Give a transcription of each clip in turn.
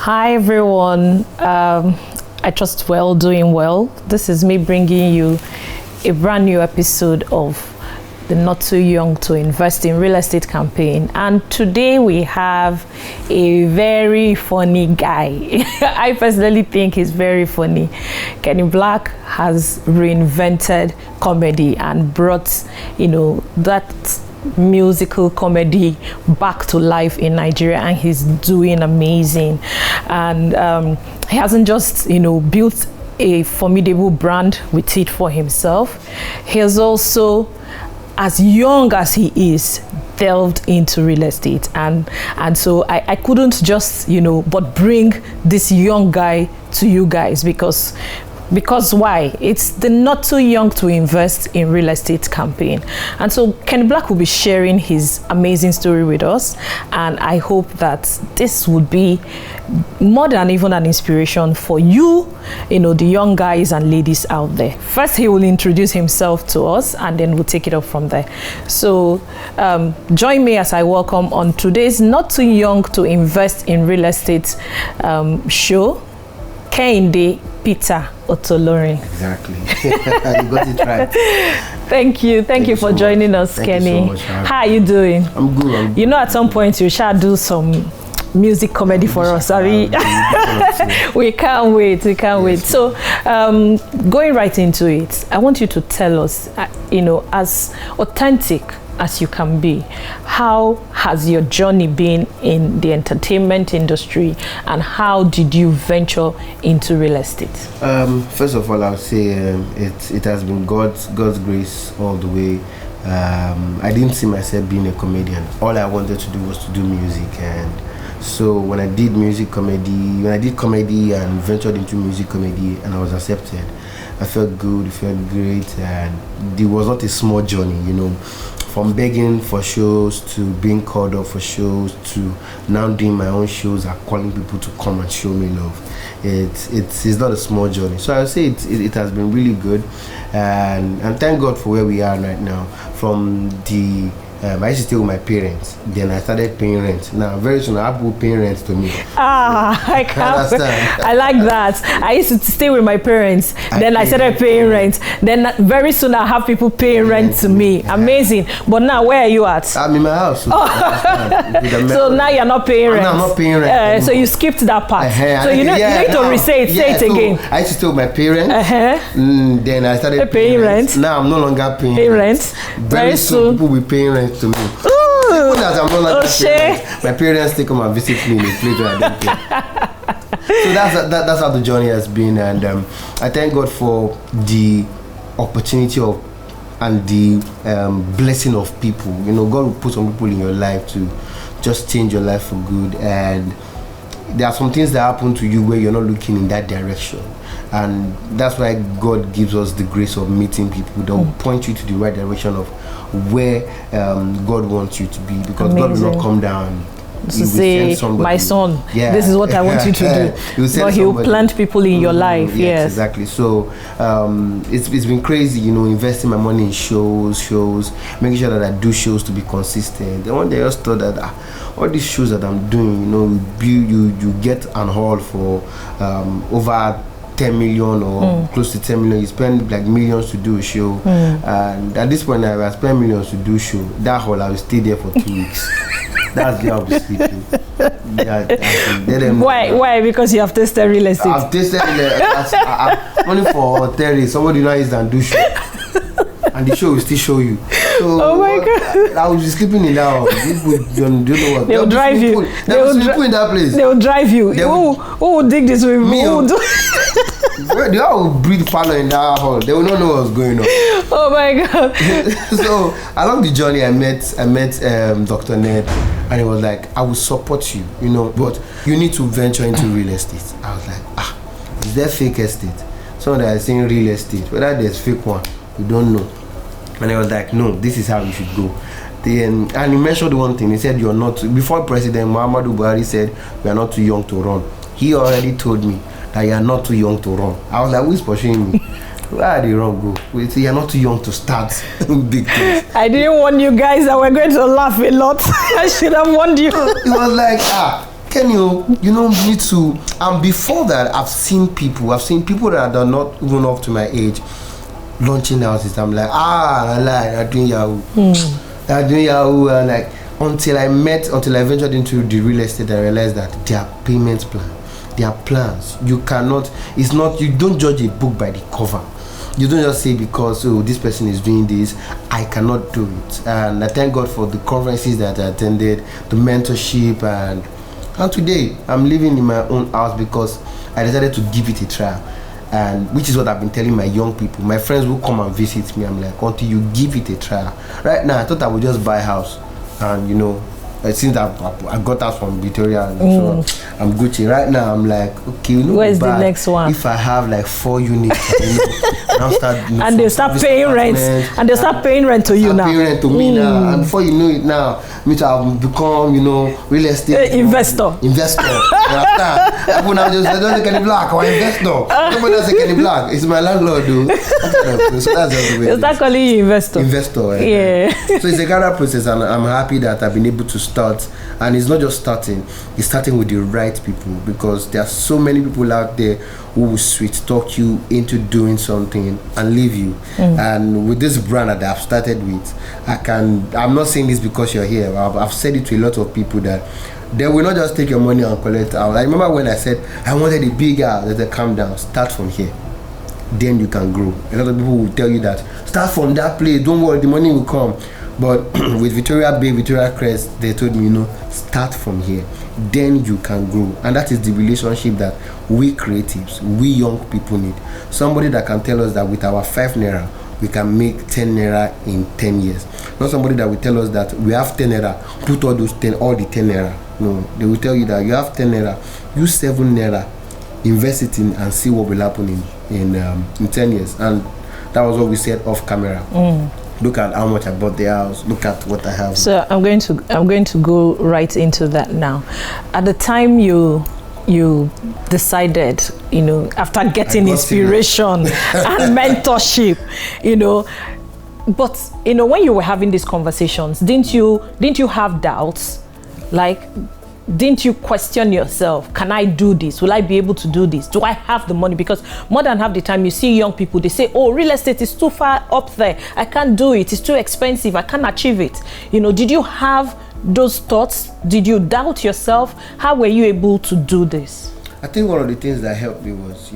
Hi everyone, I trust we're all doing well. This is me bringing you a brand new episode of the Not Too Young to Invest in Real Estate campaign, and today we have a very funny guy. I personally think he's very funny. Blaq has reinvented comedy and brought, that musical comedy back to life in Nigeria, and he's doing amazing. And he hasn't just built a formidable brand with it for himself. He has also, as young as he is, delved into real estate, and so I couldn't just but bring this young guy to you guys because why? It's the Not Too Young to Invest in Real Estate campaign. And so Blaq will be sharing his amazing story with us, and I hope that this would be more than even an inspiration for you, the young guys and ladies out there. First, he will introduce himself to us, and then we'll take it up from there. So join me as I welcome on today's Not Too Young to Invest in Real Estate show, Kehinde Peter Otolorin. Exactly. You got it right. Thank you for so joining us, Kenny. You so much, how are you doing? I'm good. At some point you shall do some music comedy for us. Sorry. We can't wait. So going right into it, I want you to tell us, as authentic as you can be, how has your journey been in the entertainment industry, and how did you venture into real estate? First of all, I would say it has been God's grace all the way. I didn't see myself being a comedian. All I wanted to do was to do music, and so when I did comedy and ventured into music comedy and I was accepted, I felt good, it felt great, and it was not a small journey, from begging for shows to being called up for shows to now doing my own shows and calling people to come and show me love. It's not a small journey. So I would say it has been really good, and thank God for where we are right now. From the I used to stay with my parents. Then I started paying rent. Now, very soon, I have people paying rent to me. I can't. I like that. I used to stay with my parents. Then I started paying rent. Then very soon, I have people paying rent to me. Amazing. But now, where are you at? I'm in my house. So now you're not paying rent. I'm not paying rent. So you skipped that part. So you need to re-say it. Say it again. I used to stay with my parents. Then I started paying rent. Now I'm no longer paying rent. Very soon, people will be paying rent to me. That I'm not like my parents take come and visit me in a place where I don't pay. So that's how the journey has been, and I thank God for the opportunity of and the blessing of people. God will put some people in your life to just change your life for good, and there are some things that happen to you where you're not looking in that direction, and that's why God gives us the grace of meeting people that will point you to the right direction of where God wants you to be, because God will not come down to say, my son, this is what I want you to do. But he will plant people in your life. Yes, exactly. So it's been crazy, investing my money in shows, making sure that I do shows to be consistent. And one day I just thought that all these shows that I'm doing, you get an hall for over 10 million or close to 10 million. You spend like millions to do a show, and at this point I spend millions to do a show. That hall I will stay there for 2 weeks. That's the I will be sleeping. Why? Because you have tested real estate. I've tested only for 30. Somebody knows and do show, and the show will still show you. So, oh my God! I will be sleeping in that house. People don't know what. They'll drive you. They will sleep in that place. They will drive you. Who will dig this with me? They all breathe parlor in that hall. They will not know what's going on. Oh my God! So along the journey, I met Dr. Ned, and he was like, "I will support you, but you need to venture into real estate." I was like, is there fake estate? Someone that is saying real estate, whether there's fake one, we don't know. And I was like, no, this is how you should go. And he mentioned one thing. He said, you're not, before President Muhammadu Buhari said, we are not too young to run. He already told me that you are not too young to run. I was like, who is pursuing me? Where did the wrong go? Wait, you're not too young to start big things. I didn't warn you guys that we're going to laugh a lot. I should have warned you. It was like, Kenny, you know, me too. And before that, I've seen people that are not even up to my age launching houses. I'm like, I'm doing Yahoo. I'm doing Yahoo. And like, until I ventured into the real estate, I realized that there are payment plans, there are plans. You don't judge a book by the cover. You don't just say because this person is doing this, I cannot do it. And I thank God for the conferences that I attended, the mentorship, and today I'm living in my own house because I decided to give it a try. And which is what I've been telling my young people, my friends who come and visit me. I'm like, until you give it a try. Right now, I thought I would just buy a house, and since I got out from Victoria, so I'm Gucci. Right now, I'm like, okay, where's the next one? If I have like 4 units, I'll start. And they start paying rent, and they start paying rent to you now. Paying rent to me now, and before you know it, now me to have become, real estate investor. I don't say any Blaq or investor. Nobody does say any Blaq. It's my landlord, though. So that's just the way. Is that calling you investor? Investor. Yeah. So it's a kind of process, and I'm happy that I've been able to start. And it's not just starting; it's starting with the right people, because there are so many people out there who will sweet talk you into doing something and leave you. And with this brand that I've started with, I'm not saying this because you're here. I've said it to a lot of people that they will not just take your money and collect out. I remember when I said I wanted a big house. They said, calm down, start from here, then you can grow. A lot of people will tell you that start from that place, don't worry, the money will come. But with Victoria Crest, they told me, start from here, then you can grow. And that is the relationship that we creatives, we young people need. Somebody that can tell us that with our 5 naira, we can make 10 naira in 10 years. Not somebody that will tell us that we have 10 naira, put all the 10 naira. No, they will tell you that you have 10 naira, use 7 naira, invest it in, and see what will happen in 10 years. And that was what we said off camera. Look at how much I bought the house. Look at what I have. So I'm going to go right into that now. At the time you decided, after getting inspiration and mentorship, but when you were having these conversations, didn't you have doubts? Like, didn't you question yourself? Can I do this? Will I be able to do this? Do I have the money? Because more than half the time you see young people, they say, oh, real estate is too far up there. I can't do it. It's too expensive. I can't achieve it. Did you have those thoughts? Did you doubt yourself? How were you able to do this? I think one of the things that helped me was,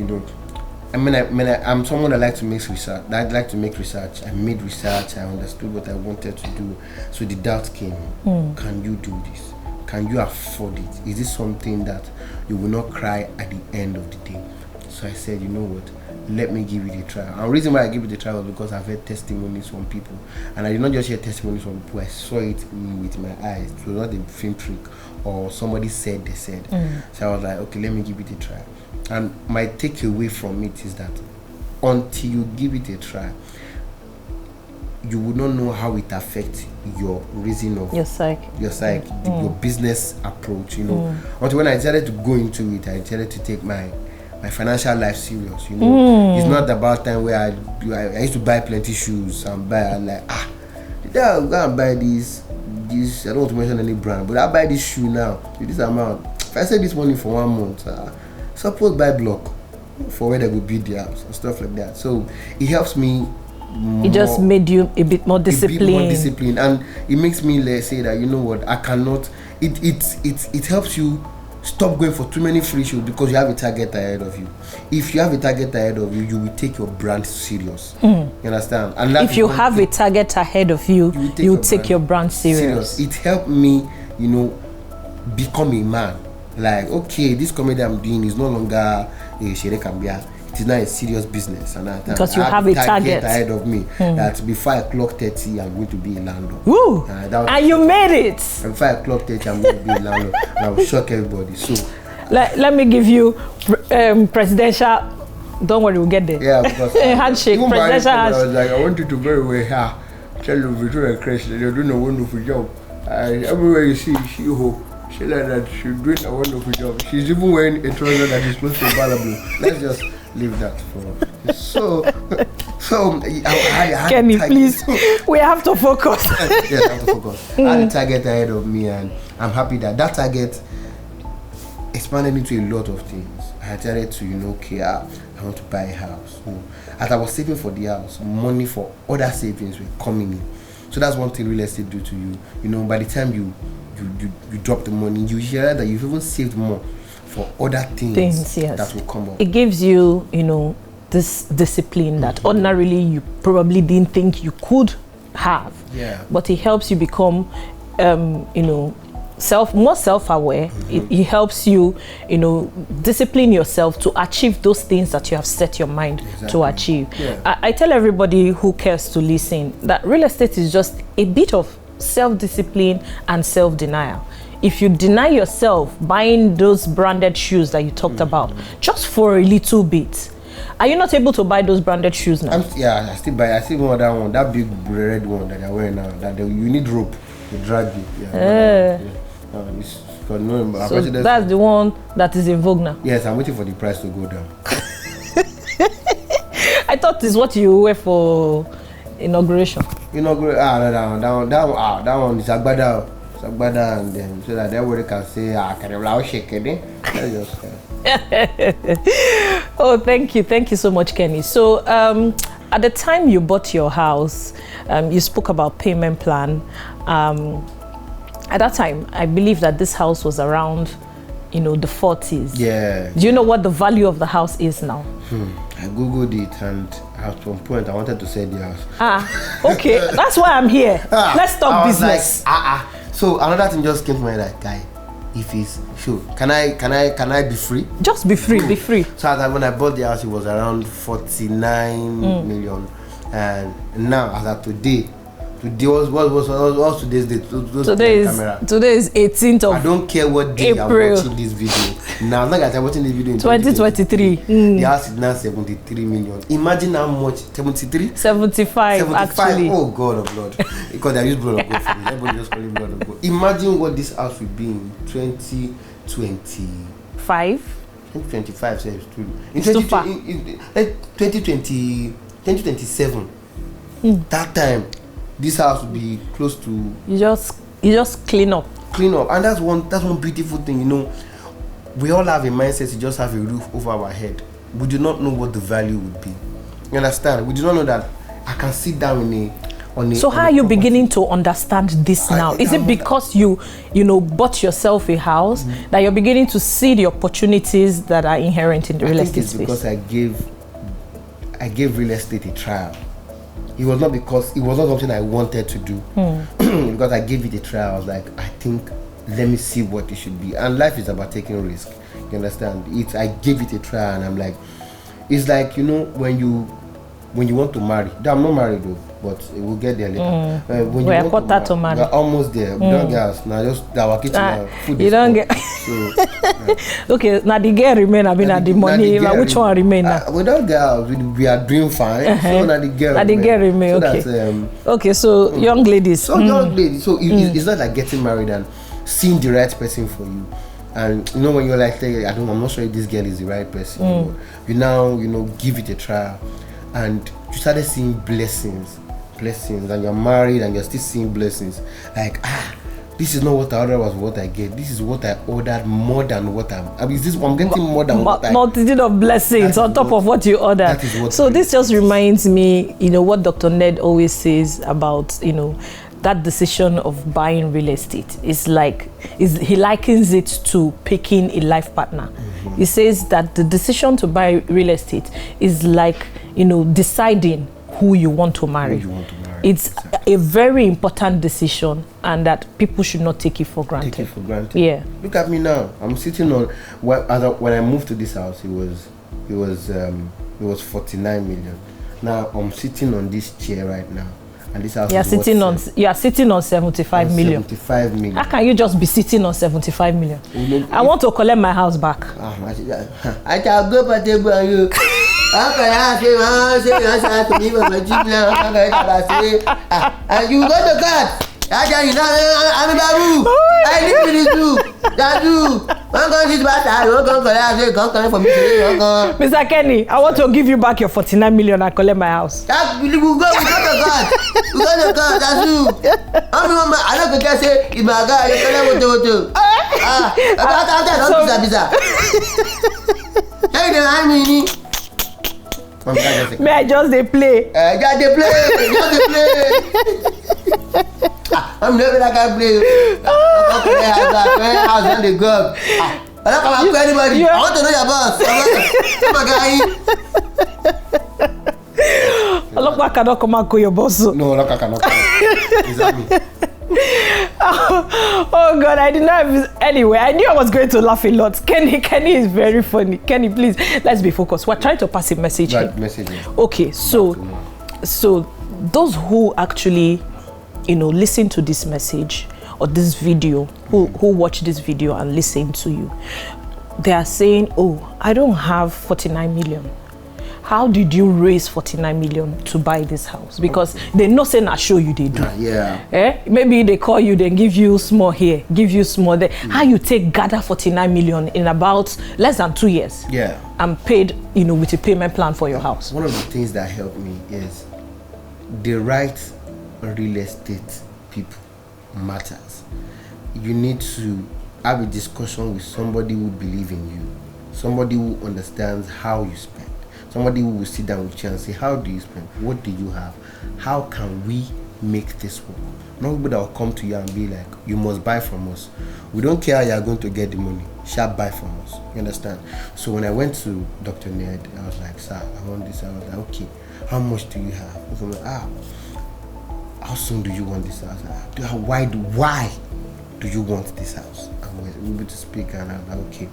I'm someone that likes to make research. I made research. I understood what I wanted to do. So the doubt came. Can you do this? Can you afford it? Is this something that you will not cry at the end of the day? So I said, you know what? Let me give it a try. And the reason why I give it a try was because I've heard testimonies from people. And I did not just hear testimonies from people, I saw it with my eyes. It was not a film trick or somebody said they said. So I was like, okay, let me give it a try. And my takeaway from it is that until you give it a try, you would not know how it affects your reason of your psyche, your business approach. Until when I decided to go into it, I decided to take my financial life serious. It's not about time where I used to buy plenty shoes and buy did I go and buy this? I don't want to mention any brand, but I buy this shoe now with this amount. If I save this money for 1 month, suppose buy Blaq for where they will build the house and stuff like that. So it helps me. It just made you a bit more disciplined. And it makes me say that, I cannot. It helps you stop going for too many free shows because you have a target ahead of you. If you have a target ahead of you, you will take your brand serious. You understand? And if you have a target ahead of you, you will take your brand serious. It helped me, become a man. Like, okay, this comedy I'm doing is no longer a Shere Kambia. It is not a serious business, and because you have a target ahead of me that before I clock 30, I'm going to be a landlord. Woo! And you made it. Before I clock 30, I'm going to be a landlord, and I will shock everybody. So, let me give you presidential. Don't worry, we'll get there. Yeah, because handshake, presidential handshake. I was like, I want you to very well here. Tell you Victoria Crest, they're doing a wonderful job. Everywhere you see, she hope. She like that she's doing a wonderful job. She's even wearing a trouser that is supposed to be valuable. Let's just leave that for. So I had Kenny, please. We have to focus. Yes, I have to focus. I had a target ahead of me, and I'm happy that target expanded into a lot of things. I started to, okay, I want to buy a house. As I was saving for the house, money for other savings were coming in. So that's one thing real estate do to you. By the time you drop the money, you hear that you've even saved more for other things yes. that will come up. It gives you, this discipline that ordinarily you probably didn't think you could have. Yeah. But it helps you become, more self-aware. It helps you, discipline yourself to achieve those things that you have set your mind to achieve. Yeah. I tell everybody who cares to listen that real estate is just a bit of self-discipline and self-denial. If you deny yourself buying those branded shoes that you talked about, just for a little bit, are you not able to buy those branded shoes now? I still buy. I still want that one, that big red one that they're wearing now. You need rope to drag you. So that's the one that is in vogue now. Yes, I'm waiting for the price to go down. I thought this is what you wear for inauguration. That one is agbada. And then so that everybody can say, can you shake it? Oh, thank you so much, Kenny. So at the time you bought your house, you spoke about payment plan. At that time, I believe that this house was around, the 40s. Yeah. Do you know what the value of the house is now? I googled it, and at one point I wanted to sell the house. Okay, that's why I'm here. Let's talk business. So another thing just came to my mind, guy. If it's sure, can I be free? Just be free, be free. So when I bought the house, it was around 49 million, and now as of today was today's date? Today is 18th of April. I don't care what day I'm watching this video. Now, as long as I'm watching this video in 2023. The house is now 73 million. Imagine how much. 73? 75 actually. Oh God of Lord. Because I use blood of God for me. Everybody just call him blood of God. Imagine what this house will be in 2025. 2025 says true. In 2027. That time, this house will be close to. You just clean up, and that's one beautiful thing. We all have a mindset to just have a roof over our head. We do not know what the value would be. You understand? We do not know that I can sit down So how are you beginning to understand this now? Is it because you bought yourself a house that you're beginning to see the opportunities that are inherent in the real estate space? Because I gave real estate a trial. It was not something I wanted to do. Because I gave it a trial. I was like, I think, let me see what it should be. And life is about taking risk. You understand? I gave it a try, and I'm like, it's like, when you want to marry. I'm not married though, but we'll get there later. When we're quarter to marry. We're almost there. We don't get house now. Just our kitchen food. You don't get. Okay, now the girl remain. I mean, the money. Which one remain now? We don't get house. We are doing fine. So now the girl. Remain. Okay. So okay. So young ladies. Young ladies. So it's not like getting married and seeing the right person for you. And when you're like, I'm not sure if this girl is the right person. You now give it a try, and you started seeing blessings, and you're married and you're still seeing blessings. Like, this is not what I ordered, was what I get. This is what I ordered more than what I'm getting more than what I. Multitude of blessings on top of what you ordered. That is what. So this just reminds me, what Dr. Ned always says about, that decision of buying real estate. He likens it to picking a life partner. He says that the decision to buy real estate is like, deciding who you want to marry. It's a very important decision, and that people should not take it for granted. Yeah. Look at me now. I'm sitting on. When I moved to this house, it was 49 million. Now I'm sitting on this chair right now. And this house you are sitting on 75 million. 75 million. How can you just be sitting on 75 million? I want to collect my house back. I shall go for table and you. How can I say to me my gym now? And you go to God. I'm Babu. I live in this room. That room. Mr. Kenny, I want to give you back your 49 million and collect my house. We go to God. We go to God. That's you. I don't just say, if my guy, you collect what. May I just they play? Just they play. I'm never like I play. House and the girl. I don't come up to anybody. I want to know your boss. Blaq cannot come and call your boss. No, Blaq cannot come. Exactly. Oh God, I did not have, anyway, I knew I was going to laugh a lot. Kenny is very funny. Kenny, please, let's be focused. We're trying to pass a message here. Okay, so those who actually, listen to this message or this video, who watch this video and listen to you, they are saying, oh, I don't have 49 million. How did you raise 49 million to buy this house? Because they no say na show you they do. Maybe they call you, then give you small here, give you small there. How you gather 49 million in about less than 2 years? And paid, with a payment plan for your house. One of the things that helped me is the right real estate people matters. You need to have a discussion with somebody who believes in you, somebody who understands how you spend. Somebody who will sit down with you and say, how do you spend? What do you have? How can we make this work? Not people that will come to you and be like, you must buy from us. We don't care how you are going to get the money. Shall buy from us. You understand? So when I went to Dr. Ned, I was like, sir, I want this. I was like, okay, how much do you have? I was like, how soon do you want this house? Why do you want this house? I was able to speak and I was like, okay.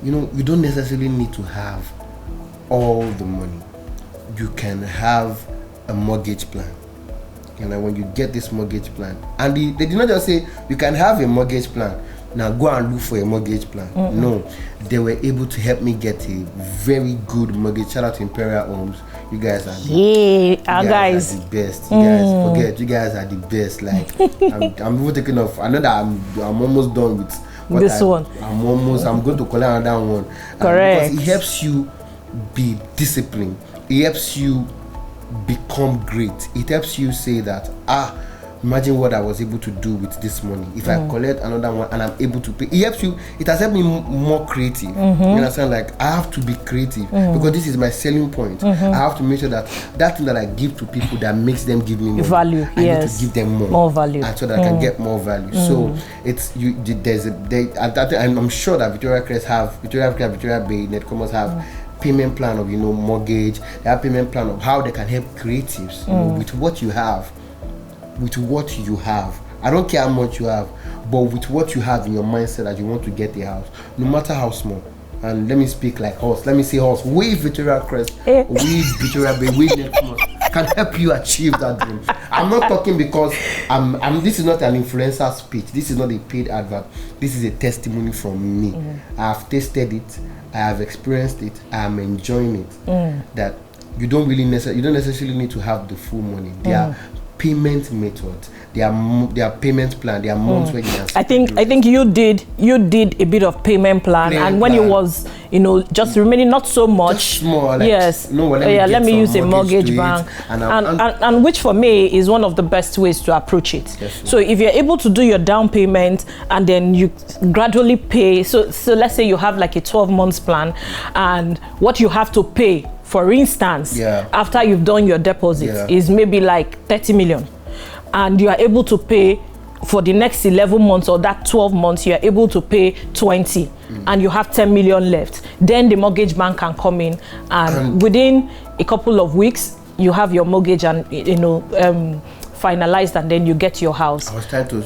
You don't necessarily need to have all the money. You can have a mortgage plan. And when you get this mortgage plan, and they did not just say you can have a mortgage plan, now go and look for a mortgage plan. No, they were able to help me get a very good mortgage. Shout out to Victoria Homes. You guys are the best. You guys forget, you guys are the best. Like I'm even thinking of, I know that I'm almost done with this one. I'm going to collect another one. Correct. Because it helps you be disciplined. It helps you become great. It helps you say that, imagine what I was able to do with this money. If I collect another one and I'm able to pay, it helps you. It has helped me more creative. You understand? Like, I have to be creative because this is my selling point. I have to make sure that thing that I give to people that makes them give me more value. I need to give them more value, and so that I can get more value. So it's you. I'm sure that Victoria Crest Victoria Bay, Nedcomoaks have payment plan of mortgage. They have payment plan of how they can help creatives with what you have. With what you have, I don't care how much you have, but with what you have in your mindset that you want to get a house, no matter how small. And let me speak like horse. Let me say horse. We Victoria Crest, we Victoria Bay, we Nedcomoaks can help you achieve that dream. I'm not talking because this is not an influencer speech. This is not a paid advert. This is a testimony from me. I have tasted it. I have experienced it. I am enjoying it. That you don't necessarily need to have the full money. There are payment methods. There are payment plan. There are months where you can. I think you did a bit of payment plan, and when it was just remaining not so much. Just small, like, yes. Let me use a mortgage bank, and which for me is one of the best ways to approach it. Yes, so if you're able to do your down payment and then you gradually pay. So let's say you have like a 12 months plan, and what you have to pay, for instance, after you've done your deposit is maybe like 30 million. And you are able to pay for the next 11 months or that 12 months, you are able to pay 20 and you have 10 million left. Then the mortgage bank can come in and within a couple of weeks, you have your mortgage and finalized, and then you get your house. I was trying to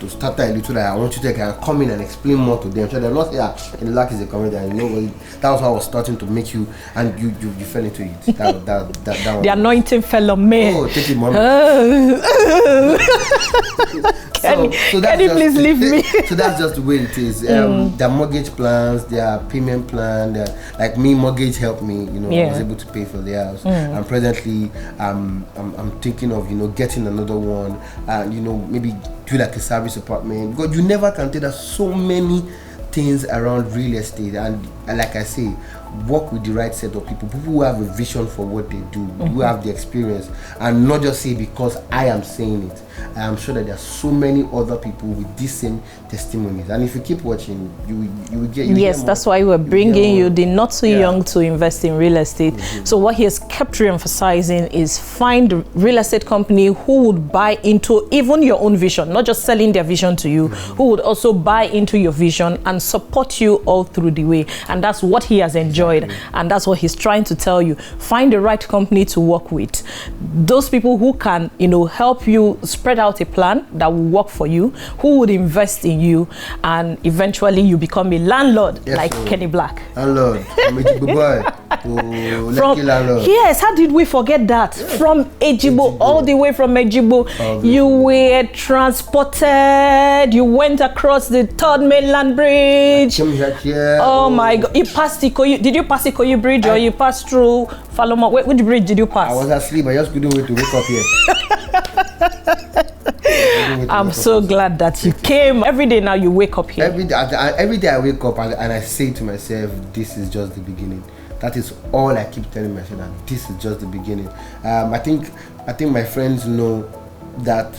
start that a little. I want you to come in and explain more to them, so they're not Blaq is a comedian. That was how I was starting to make you, and you fell into it. That the anointing fell on me. Oh, take it, mom. Can you please leave me? So that's just the way it is. Their mortgage plans, their payment plan. Like me, mortgage helped me. I was able to pay for the house, and presently, I'm thinking of getting another one, and maybe do like a service apartment, because you never can tell. There's so many things around real estate, and like I say, work with the right set of people who have a vision for what they do, who have the experience, and not just say because I am saying it. I am sure that there are so many other people with these same testimonies, and if you keep watching, you will get. Yes, that's why we're bringing you the Not Too Young to Invest in Real Estate. So what he has kept re-emphasizing is find a real estate company who would buy into even your own vision, not just selling their vision to you, who would also buy into your vision and support you all through the way. And that's what he has enjoyed, and that's what he's trying to tell you. Find the right company to work with. Those people who can, help you spread out a plan that will work for you, who would invest in you, and eventually you become a landlord like Kenny Blaq. Landlord, I'm a boy. Landlord. Yes, how did we forget that? From Ejibo, all the way from Ejibo, you were transported. You went across the third mainland bridge. Oh my God! You passed Ikoyi. Did you pass Ikoyi Bridge or you passed through Faloma? Which bridge did you pass? I was asleep. I just couldn't wait to wake up here. I'm so glad that you came. Every day now you wake up here. Every day I wake up and I say to myself, this is just the beginning. That is all I keep telling myself, that this is just the beginning. I think my friends know that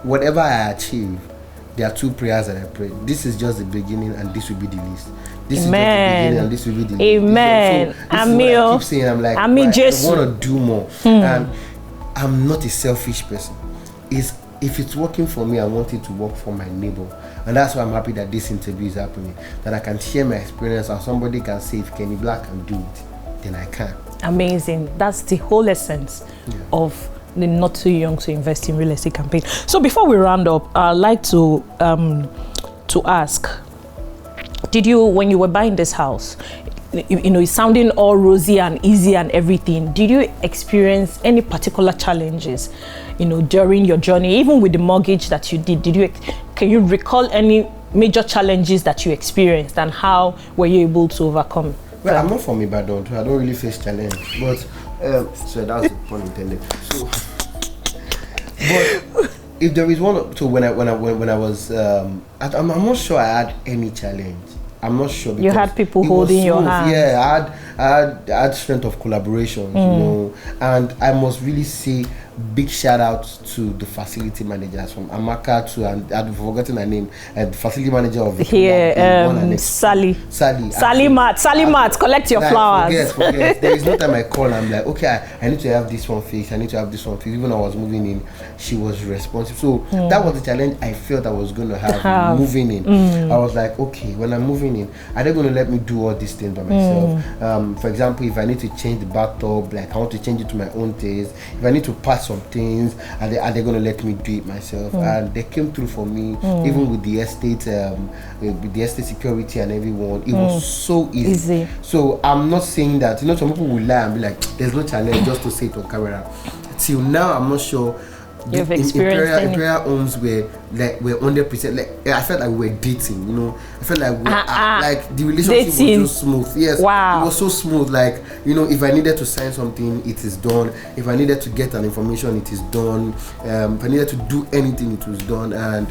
whatever I achieve, there are two prayers that I pray. This is just the beginning, and this will be the least. This Amen. is just the beginning, and this will be the least. Amen. So this is what I keep saying. I'm like, I want to do more. And I'm not a selfish person. If it's working for me, I want it to work for my neighbor. And that's why I'm happy that this interview is happening. That I can share my experience, and somebody can say, if Kenny Blaq can do it, then I can. Amazing. That's the whole essence of the Not Too Young to Invest in Real Estate campaign. So before we round up, I'd like to ask, did you, when you were buying this house, it's sounding all rosy and easy and everything, did you experience any particular challenges, during your journey, even with the mortgage that you did? Can you recall any major challenges that you experienced, and how were you able to overcome? Well, I'm not from Ibadan, so I don't really face challenge, but so that was the pun intended. So, but if there is one, so when I was, I'm not sure I had any challenge. I'm not sure. You had people holding your hand. Yeah, I had strength of collaboration, and I must really say big shout out to the facility managers from Amaka to, and I've forgotten her name, the facility manager of Victoria, Sally Matt, collect your flowers. Forget. There is no time I call, I'm like, okay, I need to have this one fixed, Even when I was moving in, she was responsive. So that was the challenge I felt I was going to have moving in. I was like, okay, when I'm moving in, are they going to let me do all these things by myself? For example, if I need to change the bathtub, like I want to change it to my own taste, if I need to pass some things, are they going to let me do it myself? And they came through for me, even with the estate security and everyone. It was so easy. So I'm not saying that, some people will lie and be like, there's no challenge, just to say it on camera. Till now, I'm not sure. You've experienced Imperial Homes were 100%. Like I felt like we were dating, I felt like like the relationship dating. Was so smooth. Yes, wow. It was so smooth. Like if I needed to sign something, it is done. If I needed to get an information, it is done. If I needed to do anything, it was done. And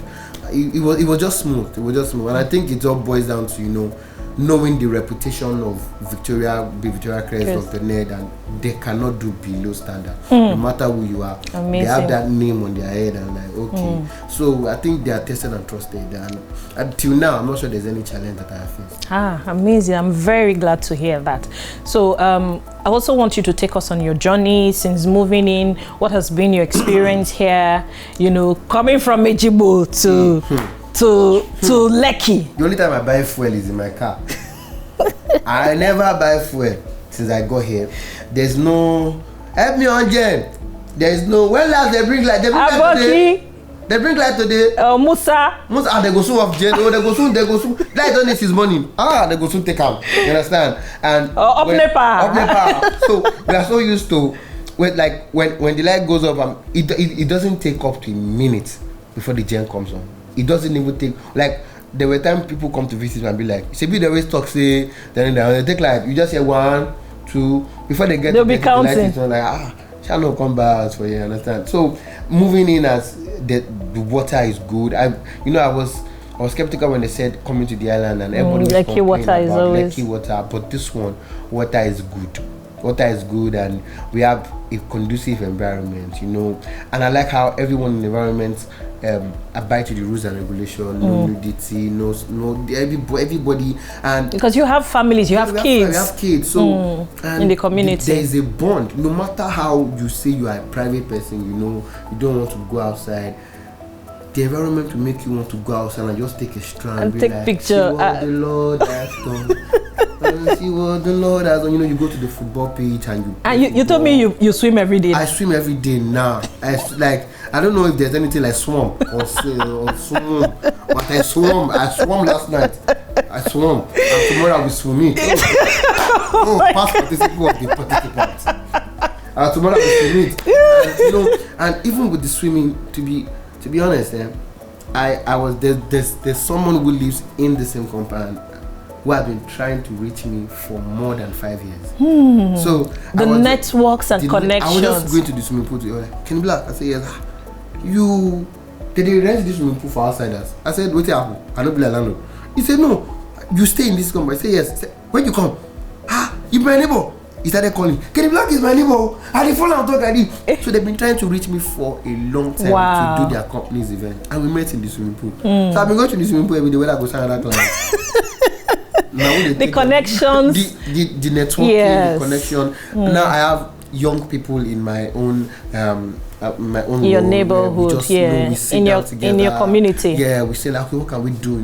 it was just smooth. And I think it all boils down to knowing the reputation of Victoria Crest of the Ned, and they cannot do below standard, no matter who you are. Amazing. They have that name on their head, and like, okay. So I think they are tested and trusted, and until now, I'm not sure there's any challenge that I have faced. Amazing. I'm very glad to hear that. So I also want you to take us on your journey since moving in. What has been your experience here? Coming from Ejibo to Lekki. The only time I buy fuel is in my car. I never buy fuel since I got here. There's no help me on Jen. There's no when last they bring light. They bring light today. Musa, they go soon off Jen. They go soon. Light on this is morning. They go soon take out. You understand? And up Nepa. So we are so used to when the light goes up, it doesn't take up to a minute before the Jen comes on. It doesn't even take, like, there were times people come to visit and be like, they always talk, say, then they take like, you just hear 1, 2, before they get they'll be counting. Shall not come back for you, understand? So moving in as the water is good. I I was skeptical when they said coming to the island and everybody was Lekki complaining water about is always Lekki water, but this one, water is good. Water is good, and we have a conducive environment, you know. And I like how everyone in the environment abide to the rules and regulations. No nudity, no everybody, and because you have families, you have kids. We have kids, so and in the community there is a bond. No matter how you say you are a private person, you know, you don't want to go outside. The environment will make you want to go outside and just take a stroll and take like, picture. See what the Lord has done. See what the Lord has done. You know, you go to the football pitch and you told me you swim every day. I swim every day now. I don't know if there's anything like swim or swim, but I swam last night. I swam, and tomorrow I'll be swimming. Past participle of the participants. Tomorrow I'll be swimming. And, you know, and even with the swimming, to be honest, there's someone who lives in the same compound who have been trying to reach me for more than 5 years. So the networks and connections. I was just going to the swimming pool to like, can you Blaq? I said yes. Did they rent this swimming pool for outsiders? I said, what happened? I don't be a landlord. He said, no, you stay in this compound. I said yes. I said, when you come, you my neighbor. He started calling, Kenny Blaq is my neighbor. And they fall out talk like this. So they've been trying to reach me for a long time to do their company's event. And we met in the swimming pool. So I've been going to the swimming pool every day when I go sign another client. The connections. The networking, yes. The connection. Now I have young people in my own your neighborhood, yeah, in your community. Yeah, we say like, okay, what can we do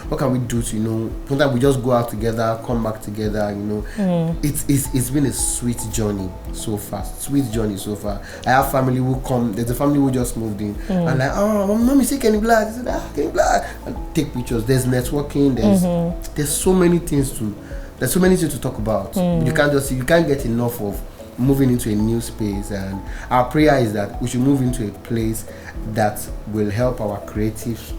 what can we do to, you know, sometimes we just go out together, come back together, you know. It's been a sweet journey so far. I have family who come. There's a family who just moved in and like, oh, my mom is saying Kenny Blaq. I said, Kenny Blaq, and take pictures. There's networking. There's so many things to talk about. You can't get enough of moving into a new space, and our prayer is that we should move into a place that will help our creative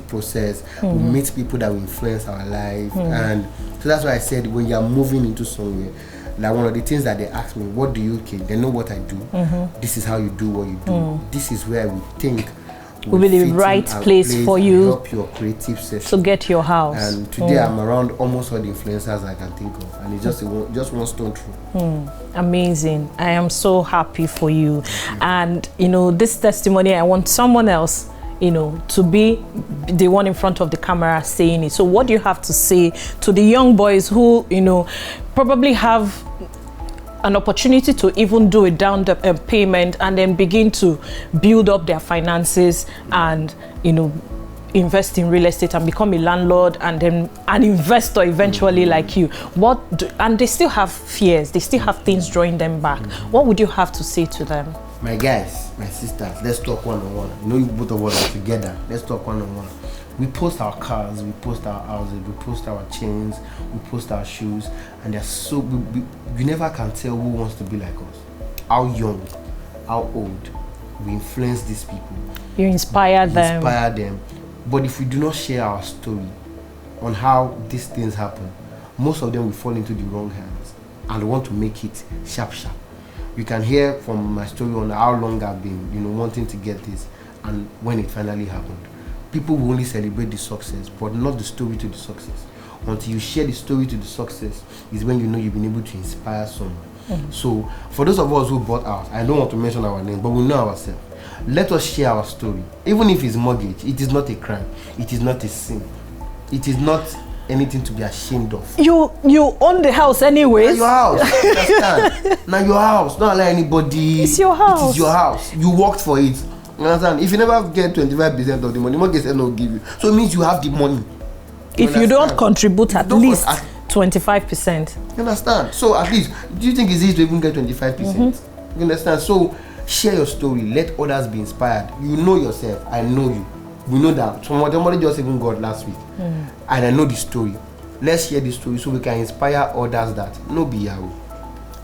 process. We'll meet people that will influence our life, and so that's why I said when you are moving into somewhere, like one of the things that they ask me, what do you think? They know what I do. This is how you do what you do. This is where we think will be the right place for you help your creative session to get your house. And today I'm around almost all the influencers I can think of, and it's just one stone through. Amazing. I am so happy for you. And you know, this testimony, I want someone else, you know, to be the one in front of the camera saying it. So what do you have to say to the young boys who, you know, probably have an opportunity to even do a down payment and then begin to build up their finances and, you know, invest in real estate and become a landlord and then an investor eventually like you? And they still have fears, they still have things drawing them back. What would you have to say to them? My guys, my sisters, let's talk one-on-one. You know, you both of us are together. Let's talk one-on-one. We post our cars, we post our houses, we post our chains, we post our shoes, and they're so you never can tell who wants to be like us. How young, how old. We influence these people. You inspire them. But if we do not share our story on how these things happen, most of them will fall into the wrong hands and want to make it sharp. You can hear from my story on how long I've been, you know, wanting to get this, and when it finally happened. People will only celebrate the success, but not the story to the success. Until you share the story to the success is when you know you've been able to inspire someone. So for those of us who bought ours, I don't want to mention our name, but we know ourselves. Let us share our story. Even if it's mortgage, it is not a crime. It is not a sin. It is not anything to be ashamed of. You own the house anyways. Now your house. Understand? Now your house. Don't allow anybody. It's your house. It is your house. You worked for it. You understand? If you never get 25% of the money, mortgage will not give you. So it means you have the money. If you don't contribute at least 25%. You understand? So at least, do you think it's easy to even get 25%? You understand? So share your story. Let others be inspired. You know yourself. I know you. We know that. Somebody just even got last week. And I know the story. Let's share the story so we can inspire others that no be Yahoo,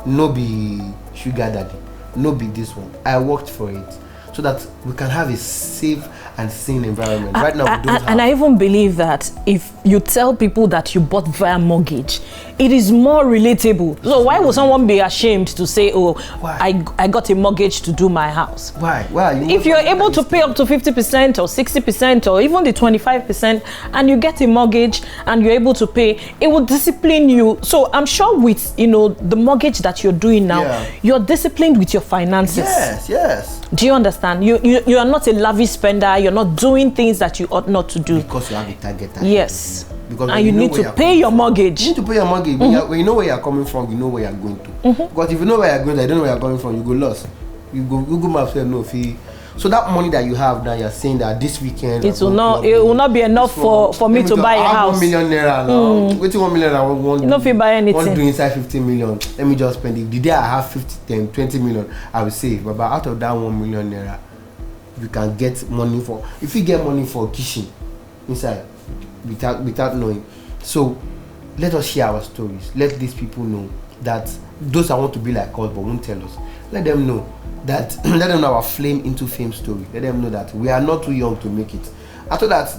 no be sugar daddy, no be this one. I worked for it. So that we can have a safe and sane environment. Right now, we don't have. And I even believe that if you tell people that you bought via mortgage, it is more relatable. So why would someone be ashamed to say, oh, I got a mortgage to do my house? Why? If you're able to pay up to 50% or 60% or even the 25% and you get a mortgage and you're able to pay, it will discipline you. So I'm sure with, the mortgage that you're doing now, you're disciplined with your finances. Yes. Do you understand? You are not a lavish spender. You're not doing things that you ought not to do. Because you have a target. Yes. And you need to pay your mortgage. You need to pay your mortgage. When you know where you're coming from, you know where you're going to. Because if you know where you're going to, I don't know where you're coming from, you go lost. You go Google Maps, no fee. So that money that you have now, you're saying that this weekend it will not be enough for me to buy a house. 1 million naira now. Wait 1 million I want. You not feel buy anything. Want to do inside 15 million. Let me just spend it. The day I have 50, 10, 20 million, I will save. But out of that 1 million naira, you can get money for. If you get money for kitchen inside, without knowing. So let us share our stories. Let these people know that those that want to be like us but won't tell us. Let them know that let them know our flame into fame story. Let them know that we are not too young to make it. After that,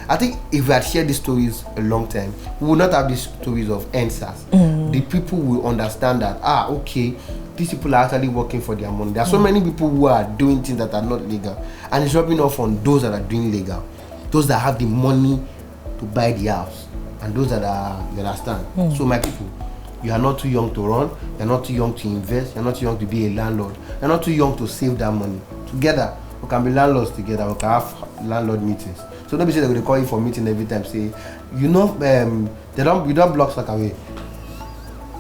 I think if we had shared these stories a long time, we would not have these stories of answers. The people will understand that okay, these people are actually working for their money. There are so many people who are doing things that are not legal, and it's rubbing off on those that are doing legal, those that have the money to buy the house, and those that are, you understand. So my people, you are not too young to run, you're not too young to invest, you're not too young to be a landlord, you're not too young to save that money. Together we can be landlords together, we can have landlord meetings. So don't be saying that they call you for meeting every time, say you don't block stock away.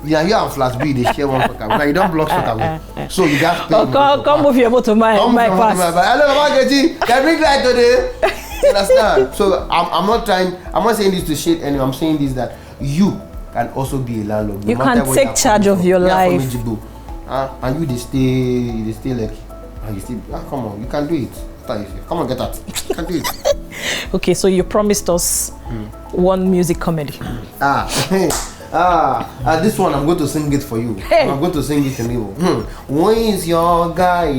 Yeah, you and Flash B, they share one stock away. Now you don't block stock away. So you got to pay. Come move your motor my pass. Hello, can bring light today? You understand? So I'm not saying this to shade anyone. I'm saying this that you can also be a landlord. You can take charge of your life. And you stay like, and you still come on, you can do it. Come on, get that. You can do it. Okay, so you promised us one music comedy. This one I'm going to sing it for you. I'm going to sing it in you. When is your guy?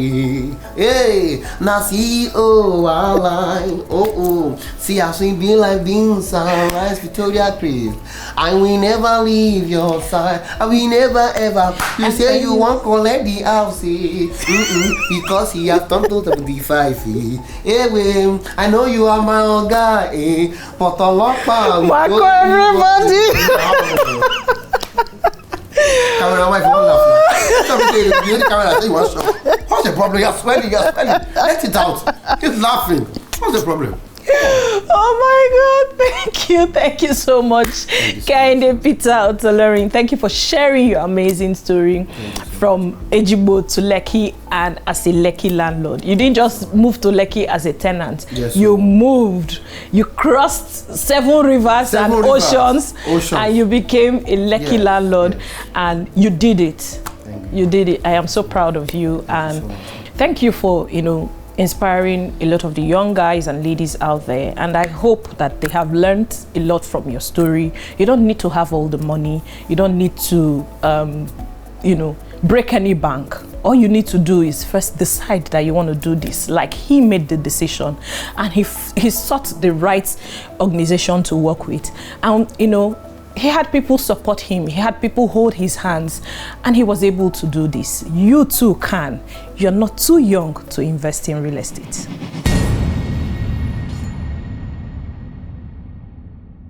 Hey, now see I like. See how she be like being sunrise, Victoria Crest. I will never leave your side. I will never ever. You say you won't collect the house, because he has turned to 75. Hey, I know you are my own guy, but a lot of everybody. Camera wife won't laugh. The only camera that you want to show. What's the problem? You're sweating. Let it out. He's laughing. What's the problem? Oh my God, thank you so much, Kainde Peter Otolorin. Thank you for sharing your amazing story from Ejigbo to Lekki and as a Lekki landlord. You didn't just move to Lekki as a tenant. Yes, you moved, you crossed seven rivers and oceans, and you became a Lekki landlord, and you did it. You did it. I am so proud of you, and thank you for, inspiring a lot of the young guys and ladies out there, and I hope that they have learned a lot from your story. You don't need to have all the money. You don't need to break any bank. All you need to do is first decide that you want to do this. Like he made the decision, and he sought the right organization to work with, and he had people support him, he had people hold his hands, and he was able to do this. You too can. You're not too young to invest in real estate.